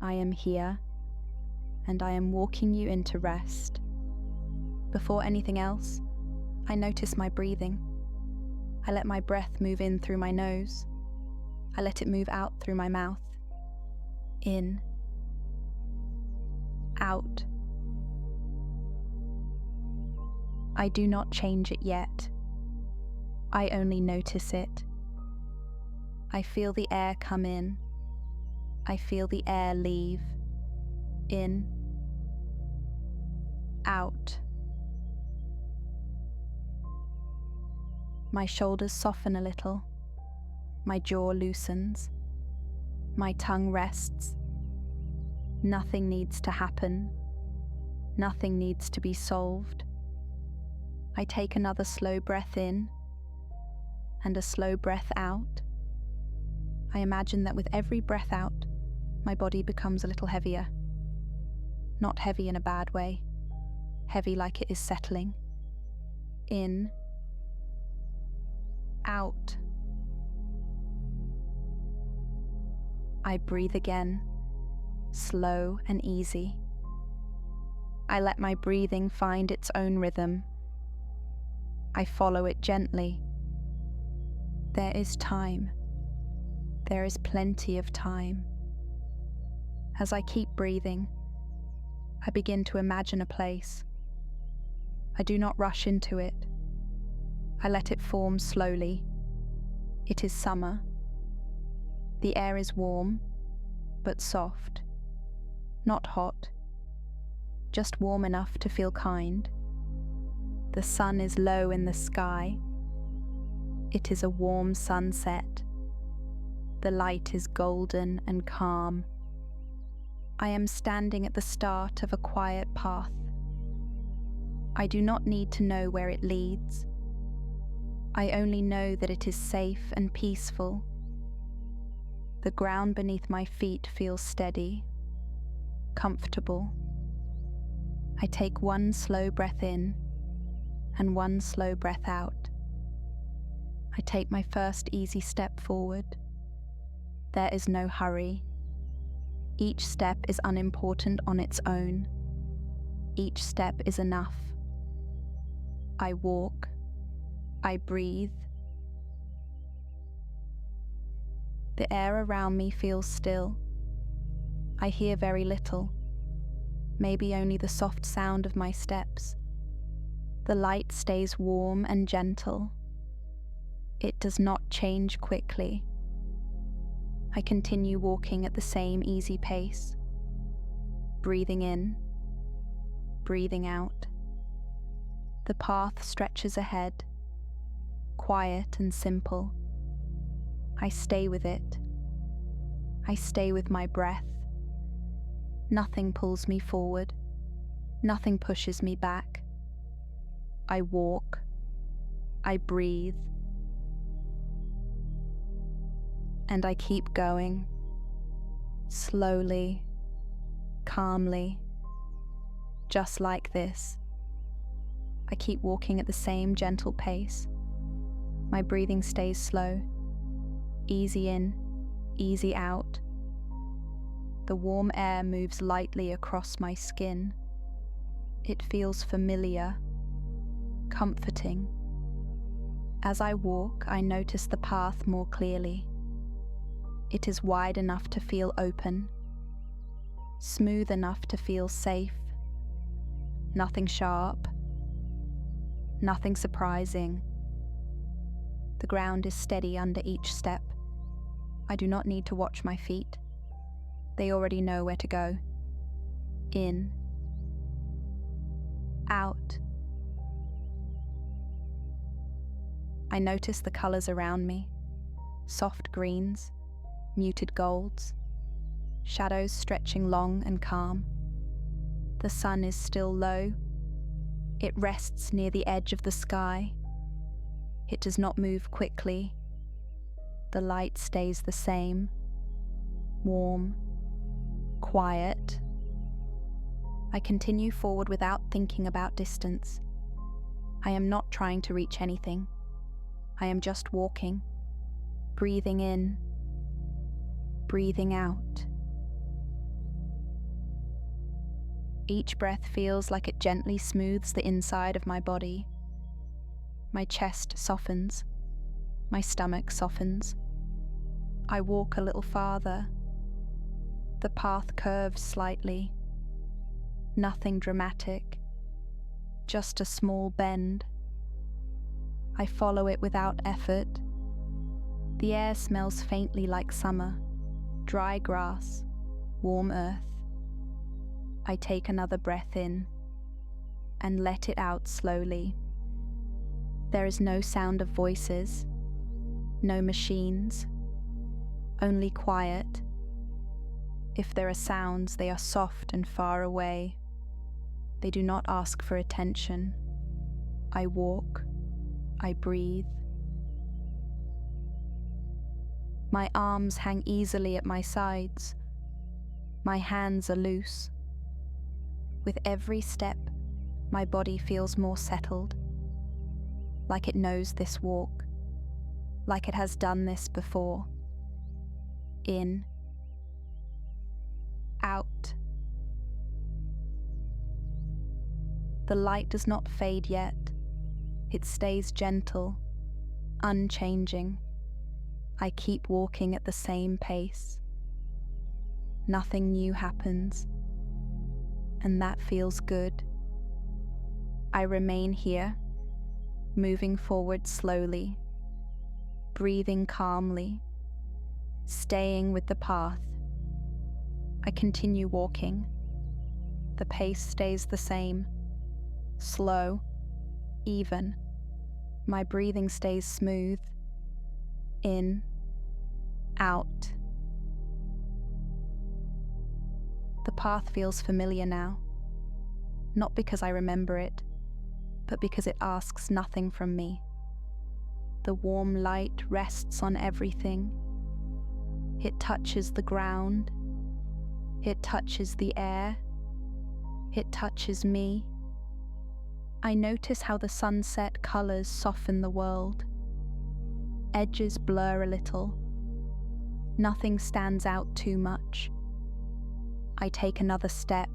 I am here, and I am walking you into rest. Before anything else, I notice my breathing. I let my breath move in through my nose. I let it move out through my mouth. In. Out. I do not change it yet. I only notice it. I feel the air come in. I feel the air leave. In. Out. My shoulders soften a little. My jaw loosens. My tongue rests. Nothing needs to happen. Nothing needs to be solved. I take another slow breath in and a slow breath out. I imagine that with every breath out, my body becomes a little heavier. Not heavy in a bad way, heavy like it is settling. In. Out. I breathe again, slow and easy. I let my breathing find its own rhythm. I follow it gently. There is time. There is plenty of time. As I keep breathing, I begin to imagine a place. I do not rush into it. I let it form slowly. It is summer. The air is warm, but soft. Not hot, just warm enough to feel kind. The sun is low in the sky. It is a warm sunset. The light is golden and calm. I am standing at the start of a quiet path. I do not need to know where it leads. I only know that it is safe and peaceful. The ground beneath my feet feels steady, comfortable. I take one slow breath in and one slow breath out. I take my first easy step forward. There is no hurry. Each step is unimportant on its own. Each step is enough. I walk. I breathe. The air around me feels still. I hear very little, maybe only the soft sound of my steps. The light stays warm and gentle. It does not change quickly. I continue walking at the same easy pace, breathing in, breathing out. The path stretches ahead, quiet and simple. I stay with it. I stay with my breath. Nothing pulls me forward. Nothing pushes me back. I walk. I breathe. And I keep going, slowly, calmly, just like this. I keep walking at the same gentle pace. My breathing stays slow, easy in, easy out. The warm air moves lightly across my skin. It feels familiar, comforting. As I walk, I notice the path more clearly. It is wide enough to feel open, smooth enough to feel safe. Nothing sharp, nothing surprising. The ground is steady under each step. I do not need to watch my feet. They already know where to go. In. Out. I notice the colors around me. Soft greens, muted golds, shadows stretching long and calm. The sun is still low. It rests near the edge of the sky. It does not move quickly. The light stays the same, warm, quiet. I continue forward without thinking about distance. I am not trying to reach anything. I am just walking, breathing in, breathing out. Each breath feels like it gently smooths the inside of my body. My chest softens. My stomach softens. I walk a little farther. The path curves slightly. Nothing dramatic, just a small bend. I follow it without effort. The air smells faintly like summer, dry grass, warm earth. I take another breath in and let it out slowly. There is no sound of voices, no machines, only quiet. If there are sounds, they are soft and far away. They do not ask for attention. I walk, I breathe. My arms hang easily at my sides. My hands are loose. With every step, my body feels more settled, like it knows this walk, like it has done this before. In, out. The light does not fade yet. It stays gentle, unchanging. I keep walking at the same pace. Nothing new happens, and that feels good. I remain here, moving forward slowly, breathing calmly, staying with the path. I continue walking. The pace stays the same, slow, even. My breathing stays smooth. In, out. The path feels familiar now, not because I remember it, but because it asks nothing from me. The warm light rests on everything. It touches the ground. It touches the air. It touches me. I notice how the sunset colors soften the world. Edges blur a little. Nothing stands out too much. I take another step,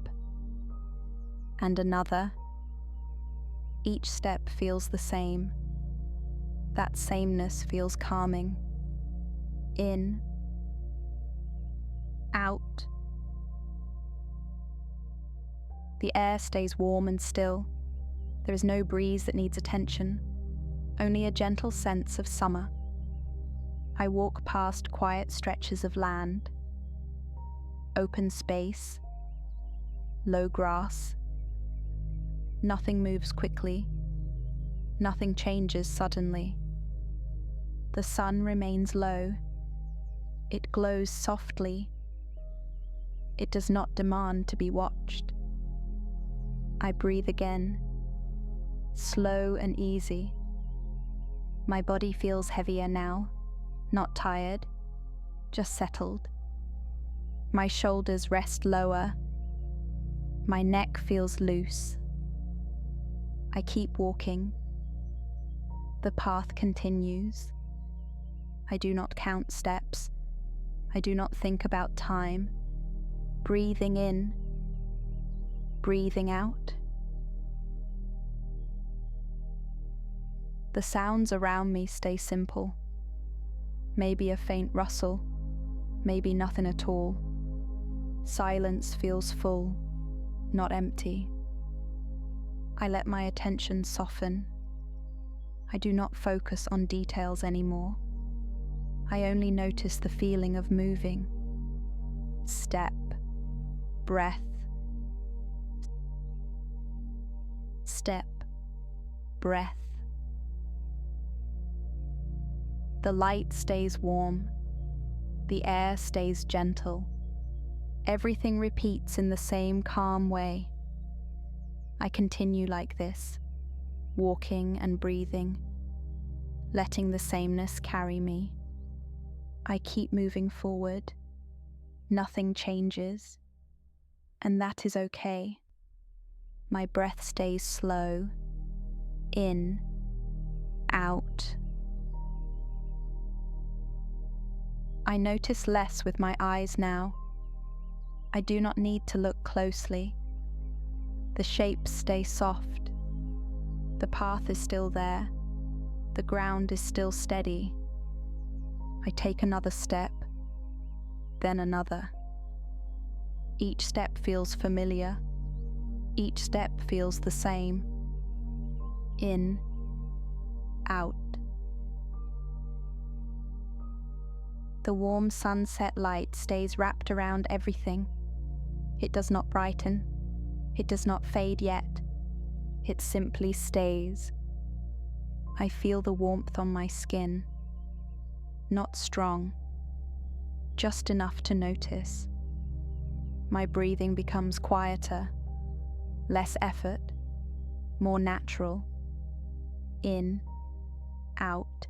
and another. Each step feels the same. That sameness feels calming. In, out. The air stays warm and still. There is no breeze that needs attention, only a gentle sense of summer. I walk past quiet stretches of land, open space, low grass. Nothing moves quickly. Nothing changes suddenly. The sun remains low. It glows softly. It does not demand to be watched. I breathe again, slow and easy. My body feels heavier now, not tired, just settled. My shoulders rest lower. My neck feels loose. I keep walking. The path continues. I do not count steps. I do not think about time. Breathing in, breathing out. The sounds around me stay simple. Maybe a faint rustle, maybe nothing at all. Silence feels full, not empty. I let my attention soften. I do not focus on details anymore. I only notice the feeling of moving. Step, breath, step, breath. The light stays warm. The air stays gentle. Everything repeats in the same calm way. I continue like this, walking and breathing, letting the sameness carry me. I keep moving forward. Nothing changes, and that is okay. My breath stays slow. In, out. I notice less with my eyes now. I do not need to look closely. The shapes stay soft. The path is still there. The ground is still steady. I take another step, then another. Each step feels familiar. Each step feels the same. In, out. The warm sunset light stays wrapped around everything. It does not brighten. It does not fade yet. It simply stays. I feel the warmth on my skin. Not strong, just enough to notice. My breathing becomes quieter, less effort, more natural. In, out.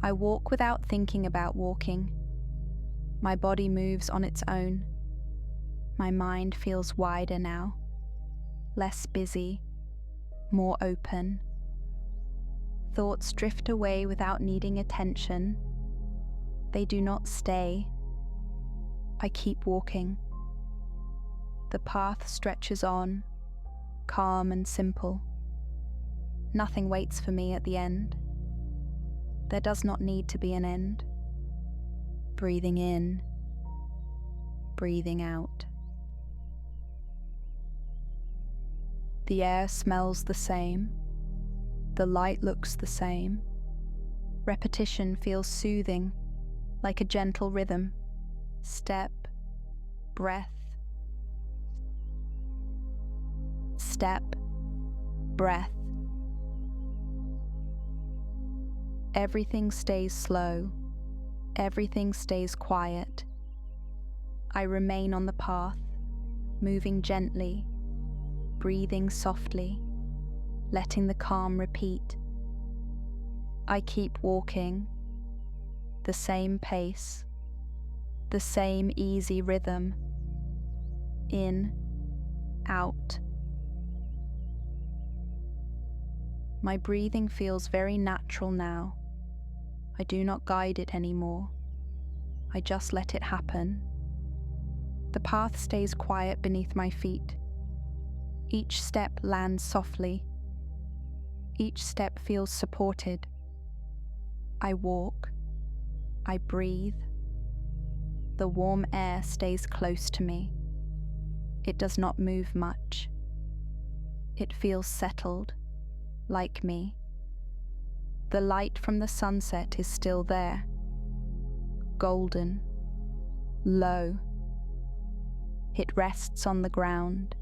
I walk without thinking about walking. My body moves on its own. My mind feels wider now, less busy, more open. Thoughts drift away without needing attention. They do not stay. I keep walking. The path stretches on, calm and simple. Nothing waits for me at the end. There does not need to be an end. Breathing in, breathing out. The air smells the same. The light looks the same. Repetition feels soothing, like a gentle rhythm. Step, breath. Step, breath. Everything stays slow. Everything stays quiet. I remain on the path, moving gently, breathing softly, letting the calm repeat. I keep walking, the same pace, the same easy rhythm. In, out. My breathing feels very natural now. I do not guide it anymore. I just let it happen. The path stays quiet beneath my feet. Each step lands softly. Each step feels supported. I walk. I breathe. The warm air stays close to me. It does not move much. It feels settled, like me. The light from the sunset is still there, golden, low. It rests on the ground.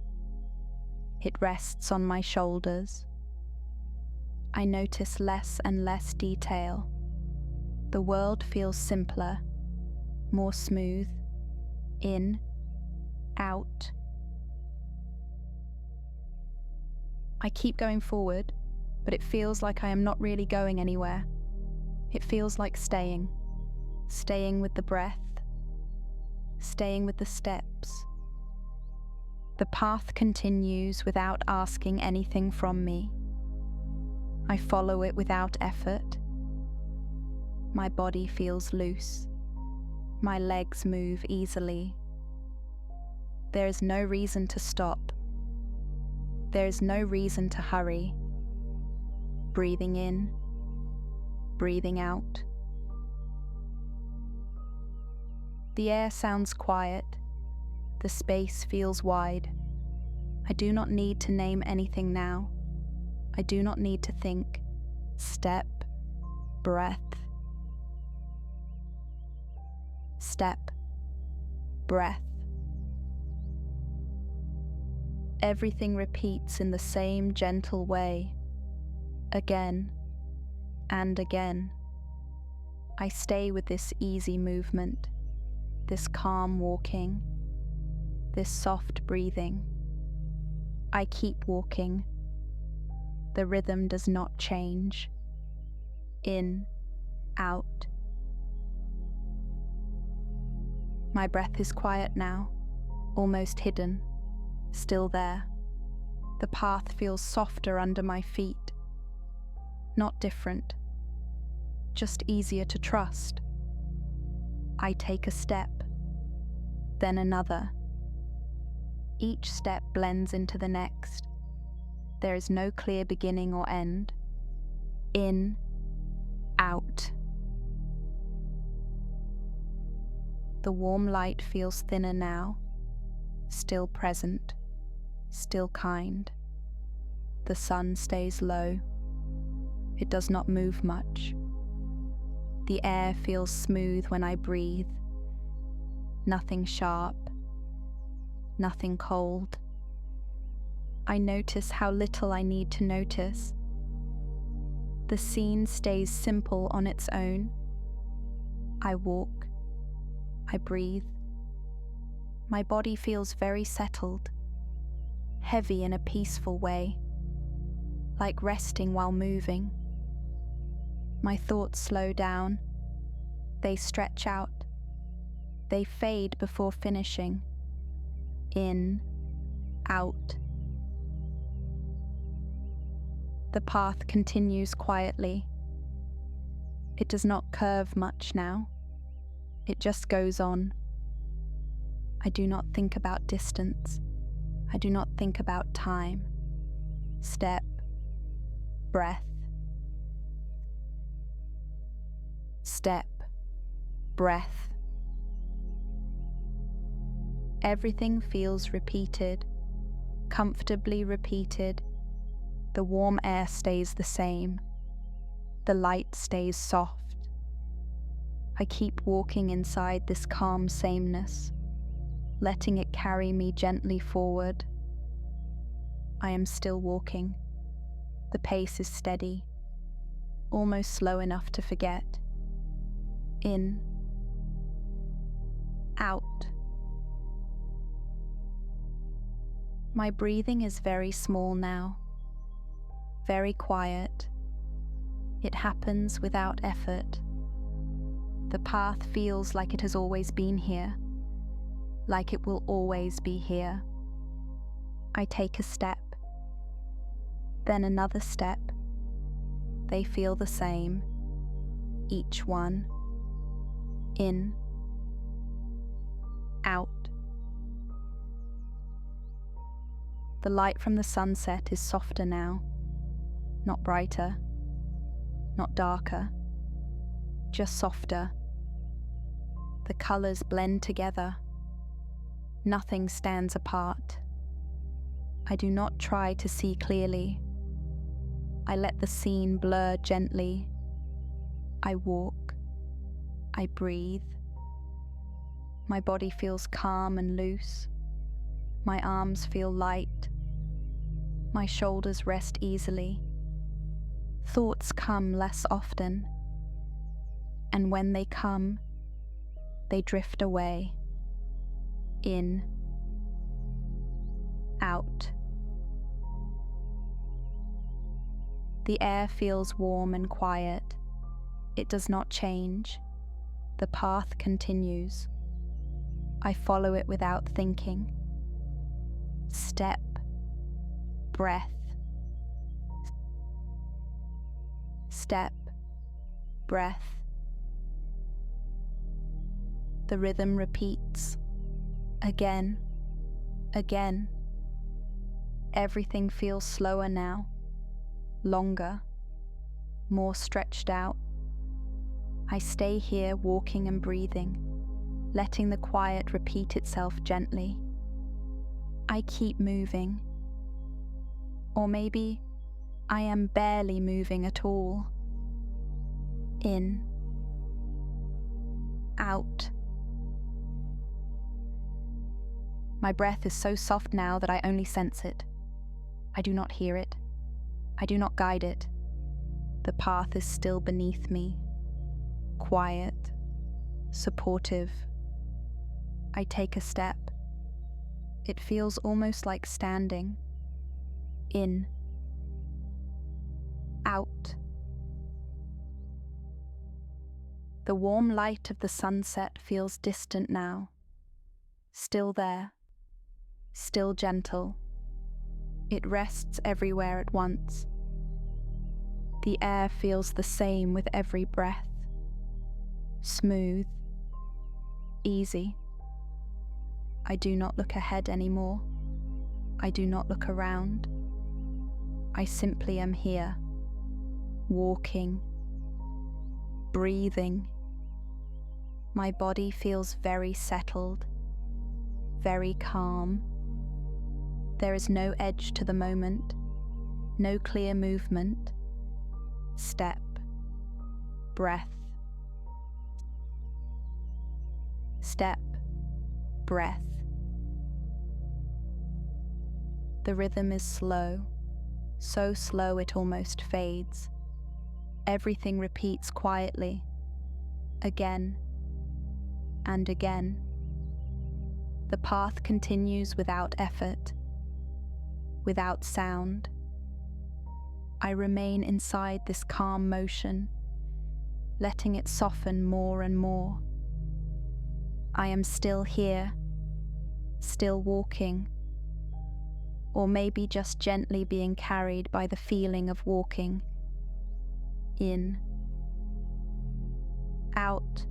It rests on my shoulders. I notice less and less detail. The world feels simpler, more smooth. In, out. I keep going forward, but it feels like I am not really going anywhere. It feels like staying with the breath, staying with the steps. The path continues without asking anything from me. I follow it without effort. My body feels loose. My legs move easily. There is no reason to stop. There is no reason to hurry. Breathing in, breathing out. The air sounds quiet. The space feels wide. I do not need to name anything now. I do not need to think. Step, breath. Step, breath. Everything repeats in the same gentle way. Again and again. I stay with this easy movement, this calm walking, this soft breathing. I keep walking. The rhythm does not change. In, out. My breath is quiet now, almost hidden, still there. The path feels softer under my feet. Not different, just easier to trust. I take a step, then another. Each step blends into the next. There is no clear beginning or end. In, out. The warm light feels thinner now, still present, still kind. The sun stays low. It does not move much. The air feels smooth when I breathe. Nothing sharp, nothing cold. I notice how little I need to notice. The scene stays simple on its own. I walk, I breathe. My body feels very settled, heavy in a peaceful way, like resting while moving. My thoughts slow down. They stretch out. They fade before finishing. In, out. The path continues quietly. It does not curve much now. It just goes on. I do not think about distance. I do not think about time. Step, breath. Step, breath. Everything feels repeated, comfortably repeated. The warm air stays the same. The light stays soft. I keep walking inside this calm sameness, letting it carry me gently forward. I am still walking. The pace is steady, almost slow enough to forget. In, out. My breathing is very small now, very quiet. It happens without effort. The path feels like it has always been here, like it will always be here. I take a step, then another step. They feel the same, each one. In, out. The light from the sunset is softer now, not brighter, not darker, just softer. The colors blend together. Nothing stands apart. I do not try to see clearly. I let the scene blur gently. I walk. I breathe. My body feels calm and loose. My arms feel light. My shoulders rest easily. Thoughts come less often. And when they come, they drift away. In, out. The air feels warm and quiet. It does not change. The path continues. I follow it without thinking. Step, breath. Step, breath. The rhythm repeats. Again, again. Everything feels slower now, longer, more stretched out. I stay here walking and breathing, letting the quiet repeat itself gently. I keep moving. Or maybe I am barely moving at all. In, out. My breath is so soft now that I only sense it. I do not hear it. I do not guide it. The path is still beneath me, quiet, supportive. I take a step. It feels almost like standing. In, out. The warm light of the sunset feels distant now, still there, still gentle. It rests everywhere at once. The air feels the same with every breath. Smooth, easy. I do not look ahead anymore. I do not look around. I simply am here, walking, breathing. My body feels very settled, very calm. There is no edge to the moment, no clear movement. Step, breath. Step, breath. The rhythm is slow, so slow it almost fades. Everything repeats quietly, again and again. The path continues without effort, without sound. I remain inside this calm motion, letting it soften more and more. I am still here, still walking, or maybe just gently being carried by the feeling of walking. In, out.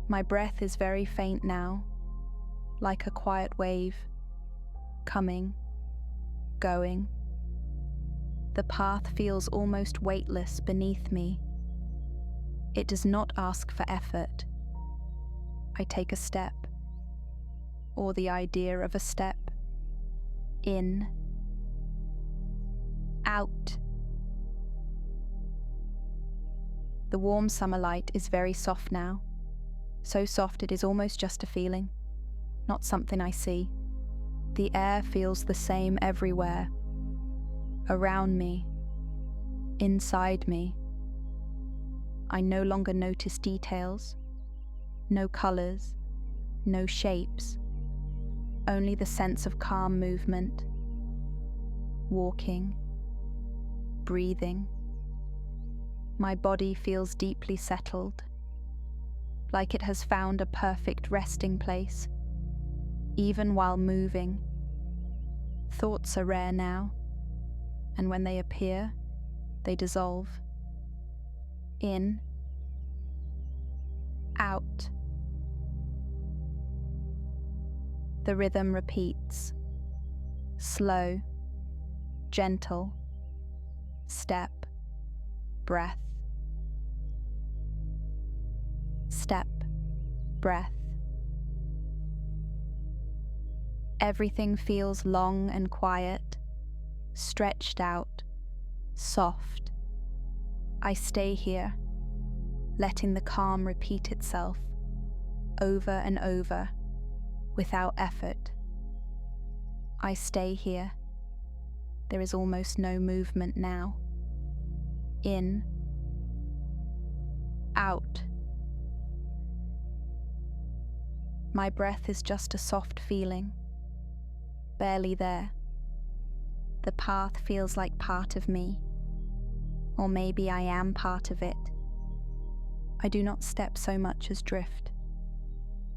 My breath is very faint now, like a quiet wave, coming, going. The path feels almost weightless beneath me. It does not ask for effort. I take a step, or the idea of a step. In, out. The warm summer light is very soft now, so soft it is almost just a feeling, not something I see. The air feels the same everywhere, around me, inside me. I no longer notice details, no colors, no shapes, only the sense of calm movement, walking, breathing. My body feels deeply settled, like it has found a perfect resting place, even while moving. Thoughts are rare now, and when they appear, they dissolve. In, out. The rhythm repeats, slow, gentle, step, breath. Step, breath. Everything feels long and quiet, stretched out, soft. I stay here, letting the calm repeat itself, over and over, without effort. I stay here. There is almost no movement now. In, out. My breath is just a soft feeling, barely there. The path feels like part of me, or maybe I am part of it. I do not step so much as drift.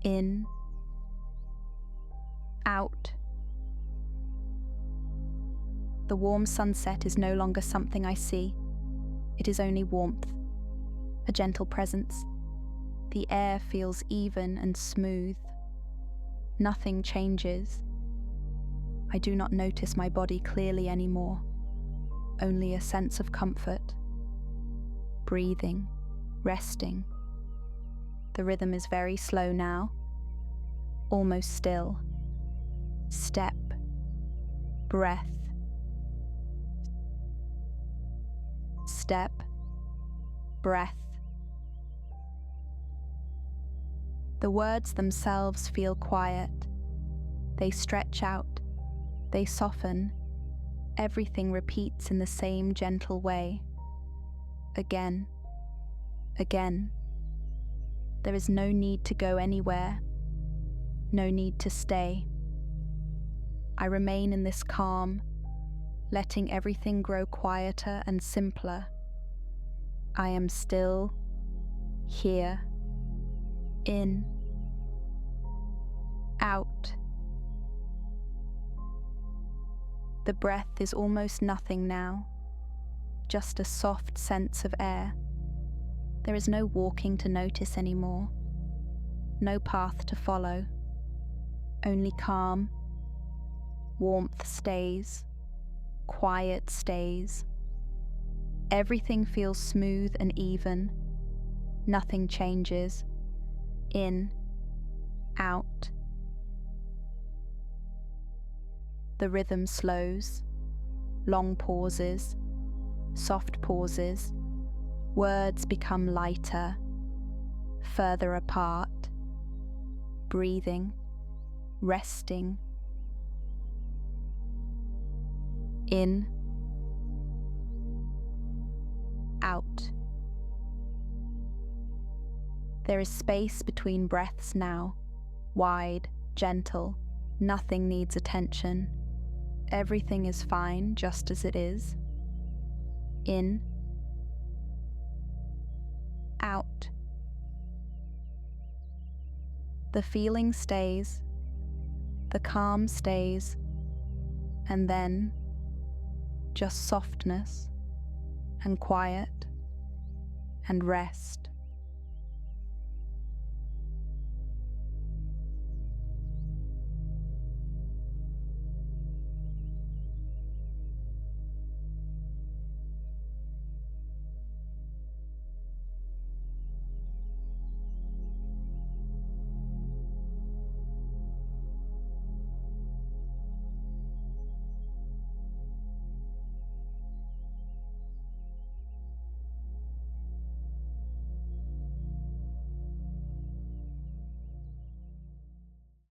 In, out. The warm sunset is no longer something I see. It is only warmth, a gentle presence. The air feels even and smooth. Nothing changes. I do not notice my body clearly anymore, only a sense of comfort. Breathing, resting. The rhythm is very slow now, almost still. Step, breath. Step, breath. The words themselves feel quiet. They stretch out, they soften. Everything repeats in the same gentle way. Again, again. There is no need to go anywhere, no need to stay. I remain in this calm, letting everything grow quieter and simpler. I am still here. In, out. The breath is almost nothing now, just a soft sense of air. There is no walking to notice anymore, no path to follow, only calm. Warmth stays, quiet stays. Everything feels smooth and even. Nothing changes. In, out. The rhythm slows, long pauses, soft pauses. Words become lighter, further apart. Breathing, resting. In, out. There is space between breaths now, wide, gentle. Nothing needs attention. Everything is fine just as it is. In, out. The feeling stays, the calm stays, and then just softness and quiet and rest.